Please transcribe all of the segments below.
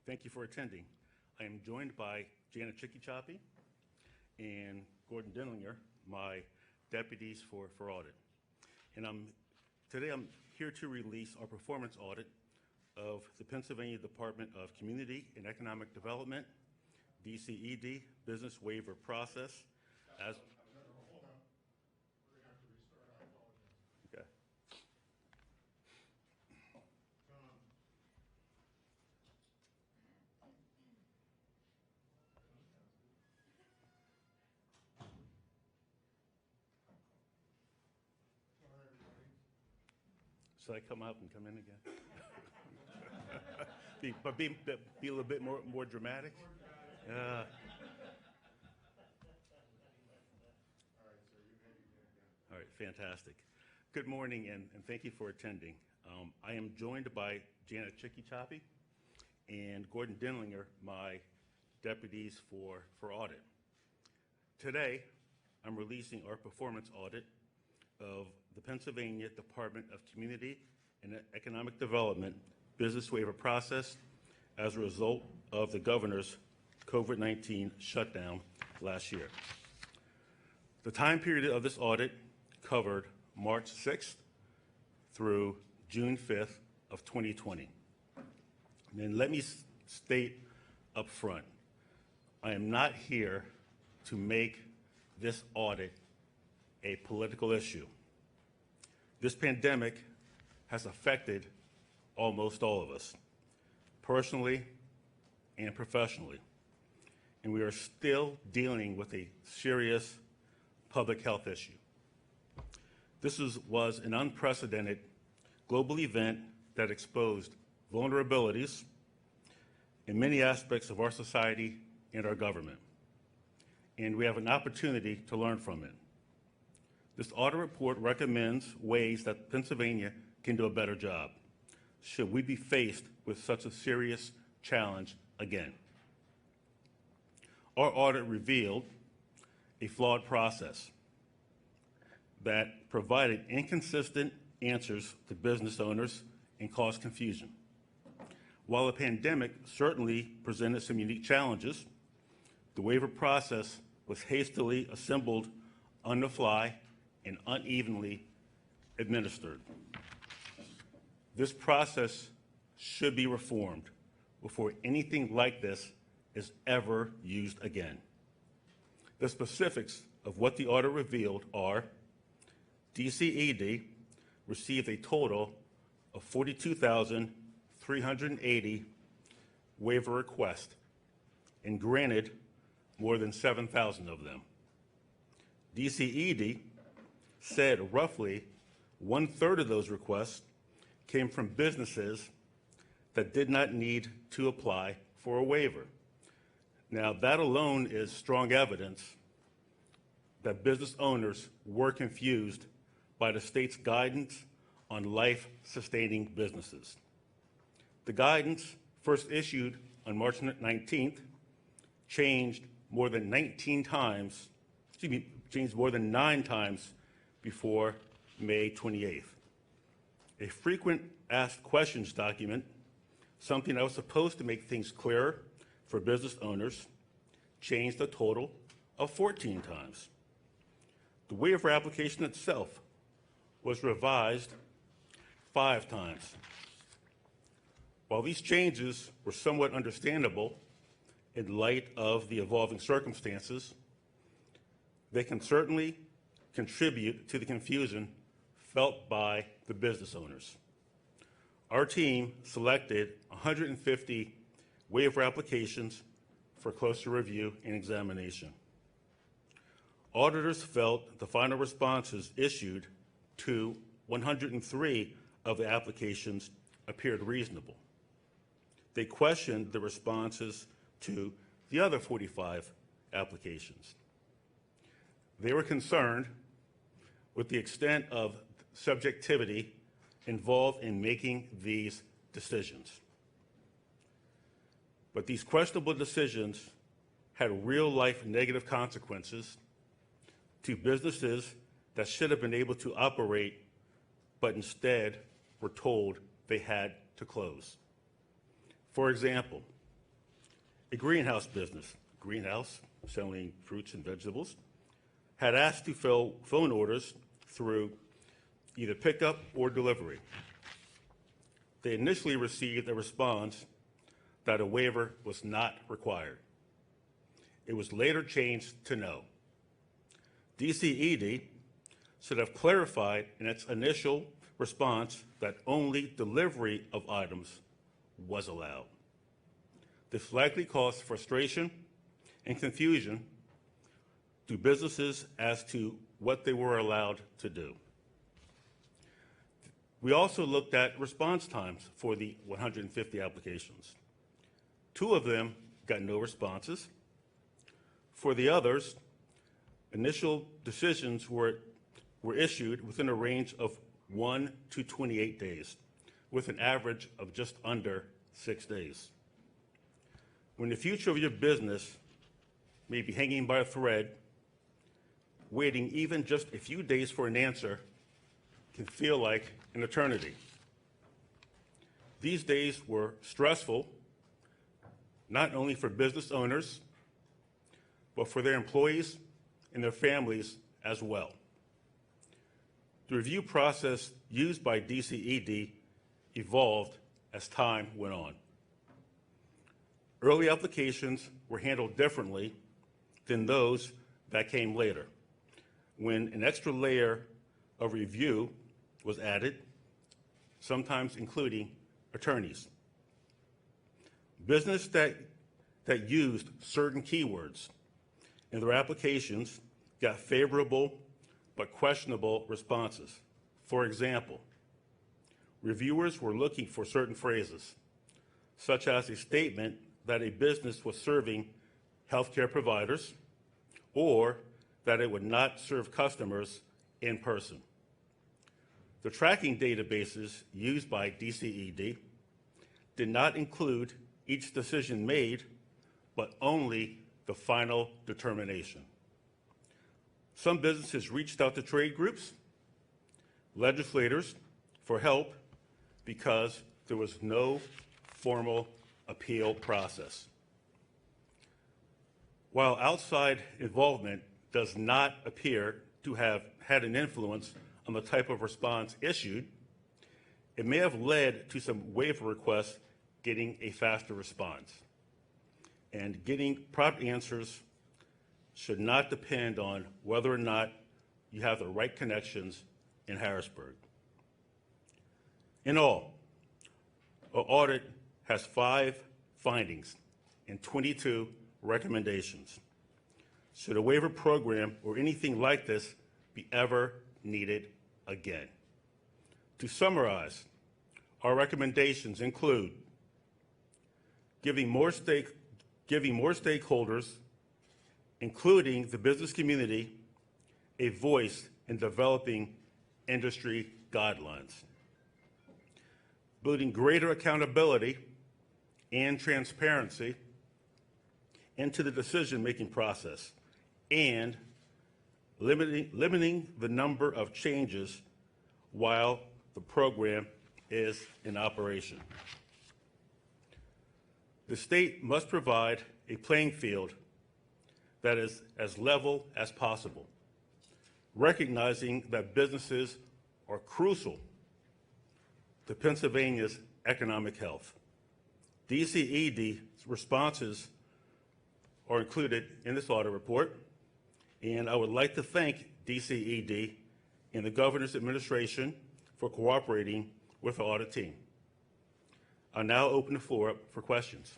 Thank you for attending. I am joined by Janet Chicky-Choppy and Gordon Denlinger, my deputies for audit. And today I'm here to release our performance audit of the Pennsylvania Department of Community and Economic Development, DCED, business waiver process. As Hold on. We're going to have to restart. I apologize. okay. Sorry, everybody. Should I come up and come in again? be a little bit more dramatic. All right, sir, you may begin again. All right, fantastic. Good morning, and thank you for attending. I am joined by Janet Chicky-Choppy and Gordon Denlinger, my deputies for audit. Today, I'm releasing our performance audit of the Pennsylvania Department of Community and Economic Development business waiver process as a result of the governor's COVID-19 shutdown last year. The time period of this audit covered March 6th through June 5th of 2020. And let me state up front, I am not here to make this audit a political issue. This pandemic has affected almost all of us, personally and professionally. And we are still dealing with a serious public health issue. This was an unprecedented global event that exposed vulnerabilities in many aspects of our society and our government. And we have an opportunity to learn from it. This audit report recommends ways that Pennsylvania can do a better job should we be faced with such a serious challenge again. Our audit revealed a flawed process that provided inconsistent answers to business owners and caused confusion. While the pandemic certainly presented some unique challenges, the waiver process was hastily assembled on the fly and unevenly administered. This process should be reformed before anything like this is ever used again. The specifics of what the audit revealed are DCED received a total of 42,380 waiver requests and granted more than 7,000 of them. DCED said roughly 1/3 of those requests came from businesses that did not need to apply for a waiver. Now, that alone is strong evidence that business owners were confused by the state's guidance on life-sustaining businesses. The guidance, first issued on March 19th, changed more than 19 times, changed more than 9 times before May 28th. A frequent asked questions document, something that was supposed to make things clearer for business owners, changed a total of 14 times. The waiver application itself was revised 5 times. While these changes were somewhat understandable in light of the evolving circumstances, they can certainly contribute to the confusion felt by the business owners. Our team selected 150 waiver applications for closer review and examination. Auditors felt the final responses issued to 103 of the applications appeared reasonable. They questioned the responses to the other 45 applications. They were concerned with the extent of subjectivity involved in making these decisions. But these questionable decisions had real-life negative consequences to businesses that should have been able to operate, but instead were told they had to close. For example, a greenhouse business, greenhouse selling fruits and vegetables, had asked to fill phone orders through either pickup or delivery. They initially received a response that a waiver was not required. It was later changed to no. DCED should have clarified in its initial response that only delivery of items was allowed. This likely caused frustration and confusion to businesses as to what they were allowed to do. We also looked at response times for the 150 applications. 2 of them got no responses. For the others, initial decisions were issued within a range of 1 to 28 days, with an average of just under 6 days. When the future of your business may be hanging by a thread, waiting even just a few days for an answer can feel like an eternity. These days were stressful, not only for business owners, but for their employees and their families as well. The review process used by DCED evolved as time went on. Early applications were handled differently than those that came later, when an extra layer of review was added, sometimes including attorneys. Business that used certain keywords in their applications got favorable but questionable responses. For example, reviewers were looking for certain phrases, such as a statement that a business was serving healthcare providers or that it would not serve customers in person. The tracking databases used by DCED did not include each decision made, but only the final determination. Some businesses reached out to trade groups, legislators for help because there was no formal appeal process. While outside involvement does not appear to have had an influence on the type of response issued, it may have led to some waiver requests getting a faster response. And getting prompt answers should not depend on whether or not you have the right connections in Harrisburg. In all, our audit has 5 findings and 22 recommendations. Should a waiver program or anything like this be ever needed again? To summarize, our recommendations include giving more stakeholders, including the business community, a voice in developing industry guidelines, building greater accountability and transparency into the decision-making process, and limiting the number of changes while the program is in operation. The state must provide a playing field that is as level as possible, recognizing that businesses are crucial to Pennsylvania's economic health. DCED responses are included in this audit report, and I would like to thank DCED and the Governor's administration for cooperating with the audit team. I'll now open the floor up for questions.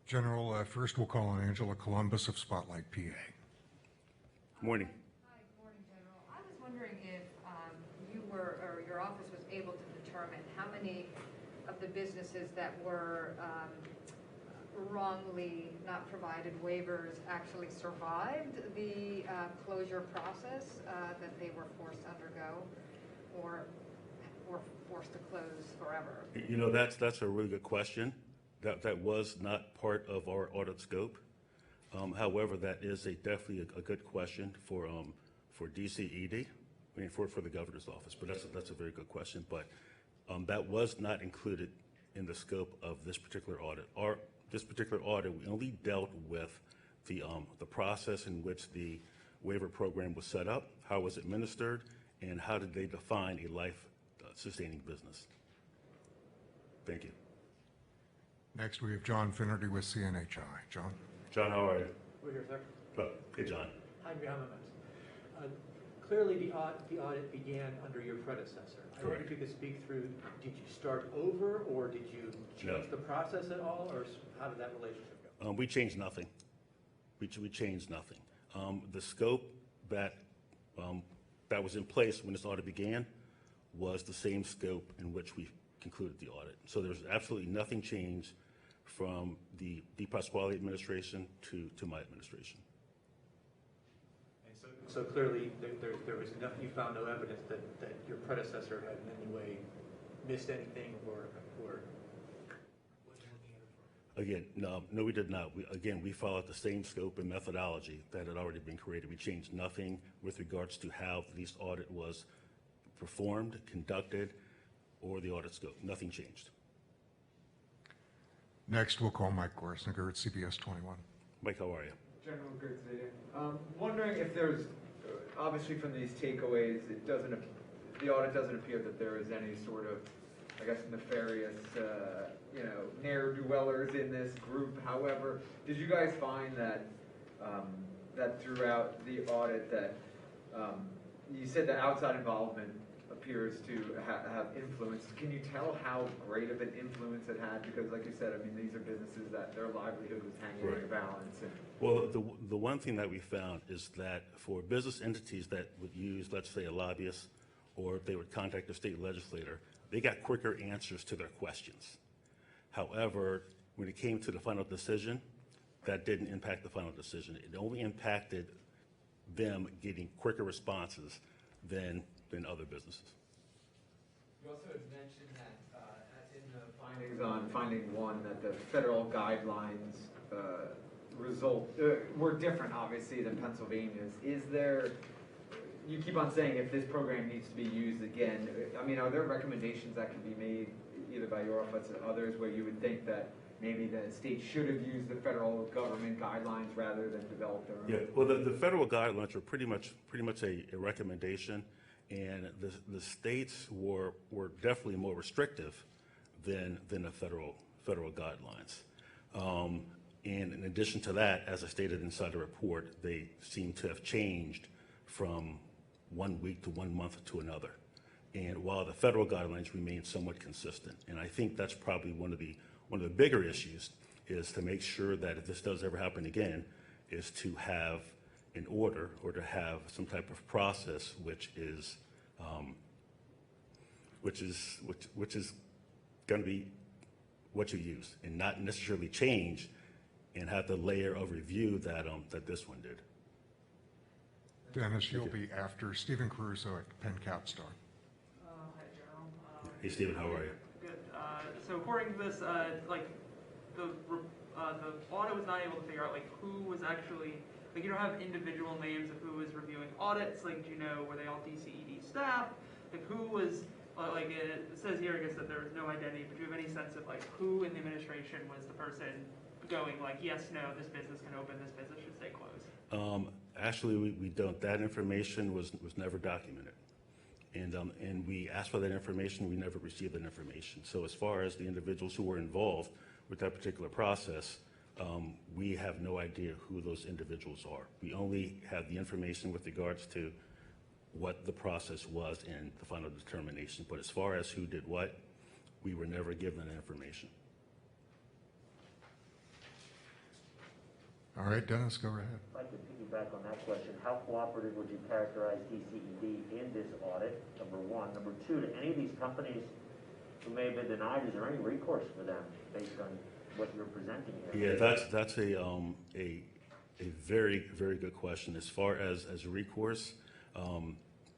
General, first we'll call on Angela Columbus of Spotlight, PA. Good morning. Hi, good morning, General. I was wondering if you were, or your office was able to determine how many of the businesses that were wrongly not provided waivers actually survived the closure process that they were forced to undergo, or were forced to close forever? You know, that's a really good question. That was not part of our audit scope. However, that is definitely a good question for DCED, for the governor's office. But that's a very good question. But that was not included in the scope of this particular audit. This particular audit, we only dealt with the process in which the waiver program was set up, how it was administered, and how did they define a life-sustaining business. Thank you. Next, we have John Finnerty with CNHI. John? John, how are you? We're here, sir. Oh, hey, John. Hi, Mohammed. Clearly, the audit began under your predecessor. I wonder if you could speak through, did you start over, or did you change the process at all, or how did that relationship go? We changed nothing. We changed nothing. The scope that was in place when this audit began was the same scope in which we concluded the audit. So there's absolutely nothing changed from the Pasquale administration to my administration. And so clearly, there was nothing, you found no evidence that your predecessor had in any way missed anything or wasn't looking at it for. Again, no, we did not. We followed the same scope and methodology that had already been created. We changed nothing with regards to how this audit was performed, conducted, or the audit scope. Nothing changed. Next, we'll call Mike Gorsinger at CBS 21. Mike, how are you? General, good to see you. Wondering if there's, obviously from these takeaways, the audit doesn't appear that there is any sort of, I guess, nefarious, ne'er-do-wellers in this group. However, did you guys find that that throughout the audit that you said that outside involvement appears to have influence? Can you tell how great of an influence it had? Because like you said, I mean, these are businesses that their livelihood was hanging in the balance. Well, the one thing that we found is that for business entities that would use, let's say, a lobbyist, or if they would contact a state legislator, they got quicker answers to their questions. However, when it came to the final decision, that didn't impact the final decision. It only impacted them getting quicker responses than other businesses. You also had mentioned that in the findings on finding one, that the federal guidelines were different, obviously, than Pennsylvania's. Is there, you keep on saying if this program needs to be used again, I mean, are there recommendations that can be made either by your office or others where you would think that maybe the state should have used the federal government guidelines rather than develop their own? Yeah, well, the federal guidelines are pretty much a recommendation, and the states were definitely more restrictive than the federal guidelines. And in addition to that, as I stated inside the report, they seem to have changed from 1 week to 1 month to another. And while the federal guidelines remain somewhat consistent, and I think that's probably one of the bigger issues, is to make sure that if this does ever happen again, is to have an order or to have some type of process which is going to be what you use, and not necessarily change and have the layer of review that this one did. Dennis, you'll be after Stephen Caruso at Penn Capstar. Hi, General. Hey, Stephen, how are you? Good. So according to this, the audit was not able to figure out who was actually, you don't have individual names of who was reviewing audits. Do you know, were they all DCED staff? Who was, it says here, I guess, that there was no identity, but do you have any sense of who in the administration was the person going yes, no, this business can open, this business should stay closed? Actually, we don't. That information was never documented. And we asked for that information, we never received that information. So as far as the individuals who were involved with that particular process, we have no idea who those individuals are. We only have the information with regards to what the process was and the final determination. But as far as who did what, we were never given that information. All right, Dennis, go ahead. If I could piggyback on that question, how cooperative would you characterize DCED in this audit, number one? Number two, to any of these companies who may have been denied, is there any recourse for them based on what you're presenting here? Yeah, that's a very, very good question. As far as recourse,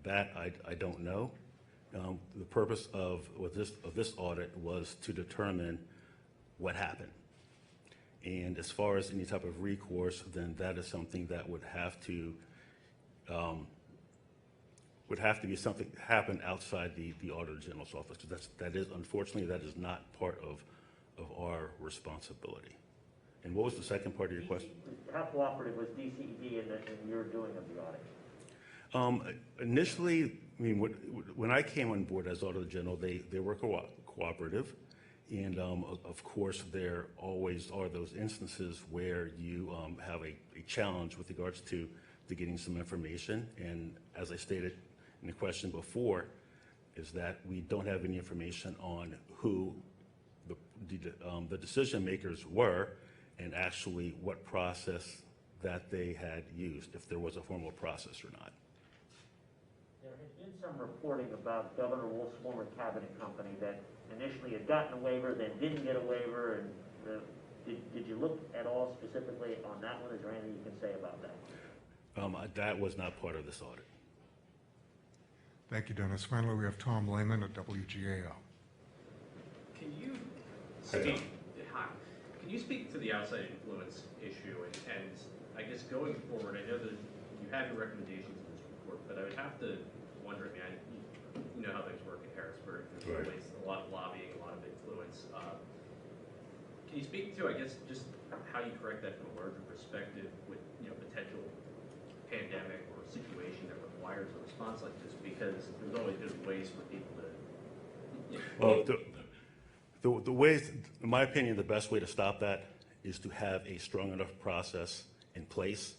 that I don't know. The purpose of this audit was to determine what happened. And as far as any type of recourse, then that is something that would have to would have to be something happen outside the Auditor General's office, because unfortunately, that is not part of our responsibility. And what was the second part of your question? How cooperative was DCED in your doing of the audit? Initially, I mean, when I came on board as Auditor General, they were cooperative. And of course, there always are those instances where you have a challenge with regards to getting some information. And as I stated in the question before, is that we don't have any information on who the decision makers were and actually what process that they had used, if there was a formal process or not. There has been some reporting about Governor Wolf's former cabinet company that initially had gotten a waiver, then didn't get a waiver, and did you look at all specifically on that one? Is there anything you can say about that? That was not part of this audit. Thank you, Dennis. Finally, we have Tom Lehman at WGAO. Can you speak, hi, can you speak to the outside influence issue? And I guess going forward, I know that you have your recommendations in this report, but I would have to wonder, I mean, you know how things work in Harrisburg. There's always a lot of lobbying, a lot of influence. Can you speak to, I guess, just how you correct that from a larger perspective with, you know, potential pandemic or situation that requires a response like this? Because there's always been ways for people to, you know, well, the ways, in my opinion, the best way to stop that is to have a strong enough process in place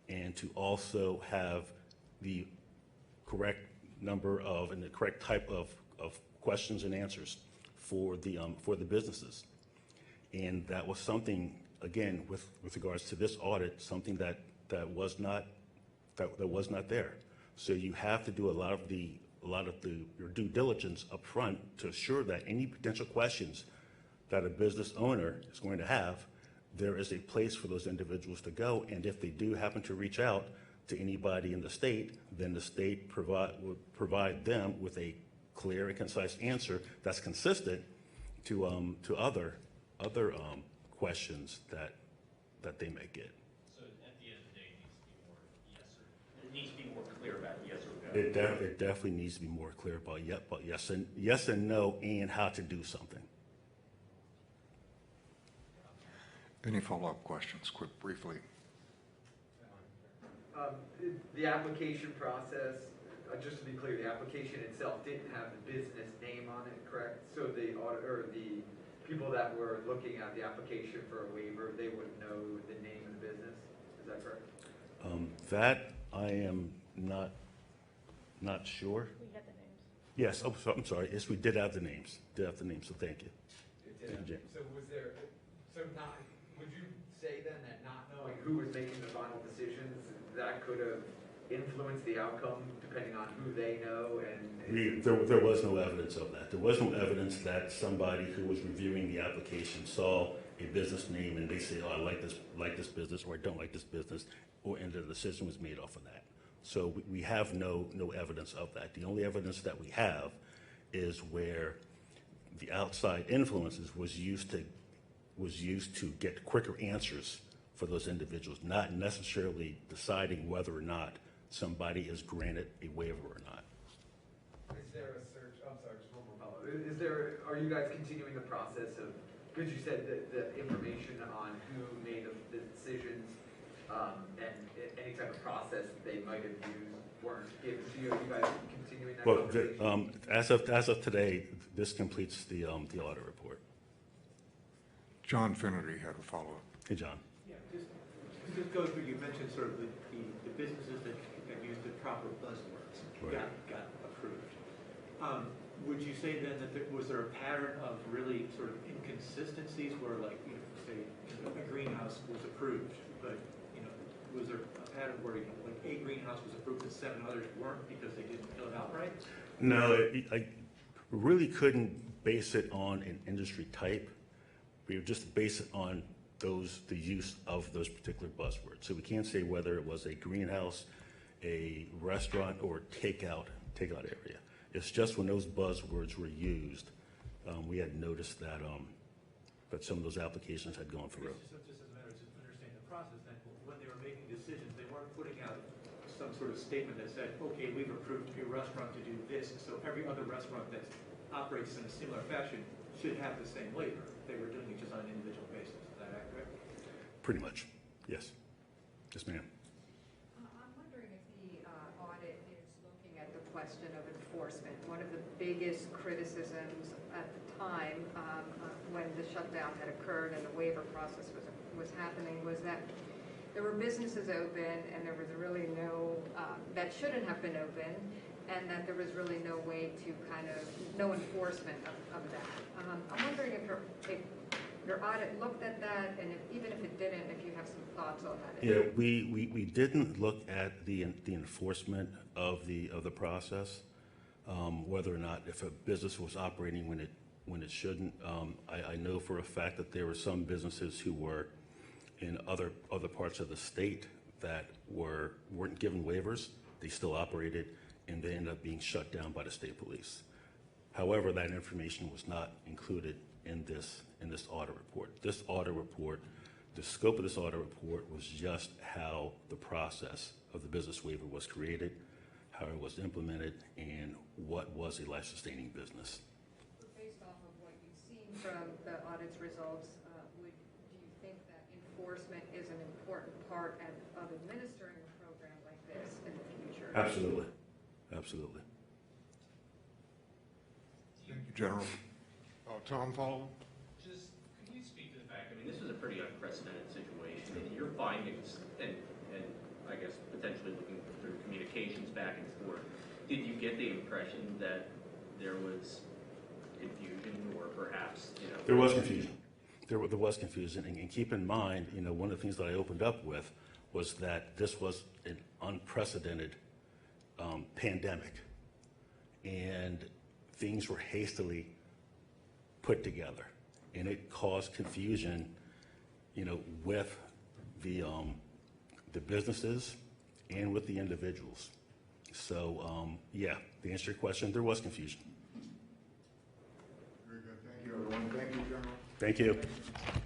and to also have the correct number of and the correct type of questions and answers for the businesses. And that was something, again, with regards to this audit, something that was not there. So you have to do a lot of your due diligence up front to assure that any potential questions that a business owner is going to have, there is a place for those individuals to go. And if they do happen to reach out to anybody in the state, then the state would provide them with a clear and concise answer that's consistent to other questions that they may get. so at the end of the day, it needs to be more clear about yes or no. It definitely needs to be more clear about yes and no, and how to do something. Any follow-up questions, quick, briefly? The application process, just to be clear, the application itself didn't have the business name on it, correct? So the people that were looking at the application for a waiver, they wouldn't know the name of the business, is that correct? That I am not sure. We had the names. Yes, I'm sorry. Yes, we did have the names. So thank you. It did. Thank you, Jim. So would you say then that not knowing who was making the final decisions, that could have influenced the outcome depending on who they know and? There was no evidence of that. There was no evidence that somebody who was reviewing the application saw a business name and they say, oh, I like this business, or I don't like this business, and the decision was made off of that. So we have no evidence of that. The only evidence that we have is where the outside influences was used to get quicker answers for those individuals, not necessarily deciding whether or not somebody is granted a waiver or not. Is there a search, I'm sorry, just one more follow-up. Are you guys continuing the process of, because you said that the information on who made the decisions and any type of process they might have used weren't given to you, are you guys continuing that conversation? As of today, this completes the audit report. John Finnerty had a follow-up. Hey, John. Yeah, just go through, you mentioned sort of the businesses that used the proper buzzwords Right. got approved. Would you say then that was there a pattern of really sort of inconsistencies where, like, you know, say a greenhouse was approved, but, you know, was there a pattern where, you know, like a greenhouse was approved and 7 others weren't because they didn't fill it out right? No, I really couldn't base it on an industry type. We would just base it on the use of those particular buzzwords. So we can't say whether it was a greenhouse, a restaurant, or takeout area. It's just when those buzzwords were used, we had noticed that some of those applications had gone through. Just as a matter of just understanding the process, then when they were making decisions, they weren't putting out some sort of statement that said, okay, we've approved a restaurant to do this, so every other restaurant that operates in a similar fashion should have the same waiver. They were doing it just on an individual basis. Is that accurate? Pretty much, yes. Yes, ma'am. I'm wondering if the audit is looking at the question of enforcement. One of the biggest criticisms at the time when the shutdown had occurred and the waiver process was happening was that there were businesses open and there was really no, that shouldn't have been open, and that there was really no way to no enforcement of that. I'm wondering if your audit looked at that, and even if it didn't, if you have some thoughts on that. Yeah, we didn't look at the enforcement of the process, whether or not if a business was operating when it shouldn't. I know for a fact that there were some businesses who were in other parts of the state that weren't given waivers. They still operated, and they ended up being shut down by the state police. However, that information was not included in this audit report. This audit report, the scope of this audit report was just how the process of the business waiver was created, how it was implemented, and what was a life-sustaining business. Based off of what you've seen from the audit's results, do you think that enforcement is an important part of administering a program like this in the future? Absolutely. Absolutely. Thank you, General. Tom, follow? Just, could you speak to the fact, I mean, this is a pretty unprecedented situation, and your findings, and I guess potentially looking through communications back and forth, did you get the impression that there was confusion or perhaps, There was confusion. There was confusion, and keep in mind, one of the things that I opened up with was that this was an unprecedented pandemic, and things were hastily put together, and it caused confusion, with the businesses and with the individuals. So, yeah, to answer your question, there was confusion. Very good. Thank you, everyone. Thank you, General. Thank you.